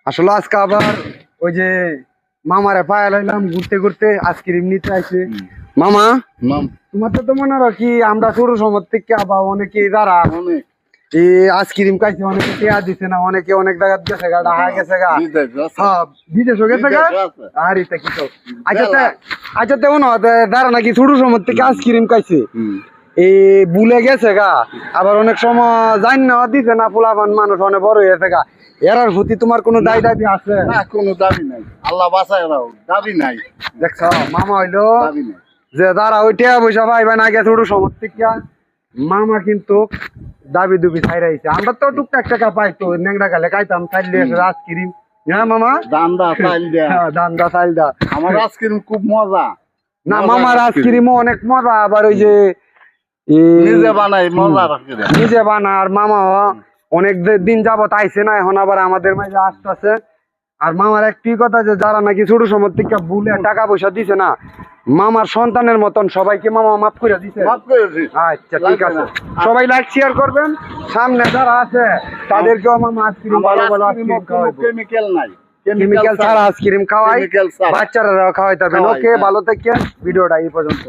আসলে আজকে আবার ওই যে মামারে পায়ে লাইলাম ঘুরতে ঘুরতে আইসক্রিম নিতে আসে। মামা তোমার তো মনে হয় কি আমরা ছোট সময় থেকে আবার অনেকে যারা এই আইসক্রিম খাইছে অনেকে টেয়া দিছে না, অনেকে অনেক জায়গা গেছে গা, ঢাকা গেছে গা, হ্যাঁ বিদেশও গেছে গা। আর এটা কি তো আচ্ছা তেমন যারা নাকি ছোট সময় থেকে আইসক্রিম খাইছে এই ভুলে গেছে গা, আবার অনেক সময় জান না দিছে না, পোলাপান মানুষ অনেক বড় হয়েছে গা, এরার প্রতি তোমার কোনো দায় দাবি আছে? না, কোনো দাবি নাই, আল্লাহ বাঁচায় রাও, দাবি নাই। দেখছ মামা হইলো দাবি নাই যে যারা ওই টাকা পয়সা পাইবে না ছোট সময় থেকে, মামা কিন্তু দাবি দুবি ছাইরাইছে। আমরা তো টুকটাক টাকা পাইতো ন্যাংরা গালে খাইতাম, চাইলে আইসক্রিম। হ্যাঁ মামা, দান্দা চাইল দেয়া, দান্দা চাইল দা। আমার আইসক্রিম খুব মজা। না মামার আইসক্রিমও অনেক মজা, আবার ওই যে নিজে বানাই মজা রাখে নিজে বানার। মামা অনেক দিন যাবত আইছে না, এখন আবার আমাদের মাঝে আসতেছে। আর মামার একটি কথা যে যারা নাকি ছোট সময় থেকে ভুলে টাকা পয়সা দিছে না, মামার সন্তানের মতন সবাইকে মামা মাফ করে দিছে। আচ্ছা ঠিক আছে, সবাই লাইক শেয়ার করবেন। সামনে যারা আছে তাদেরকেও মামা আইসক্রিম ভালো ভালো আইসক্রিম খাওয়াইবো, কেমিক্যাল নাই, কেমিক্যাল ছাড়া আইসক্রিম খাওয়াই, কেমিক্যাল ছাড়া। বাচ্চারা খাওয়াইতে হবে। ওকে, ভালো থেকে ভিডিওটা এই পর্যন্ত।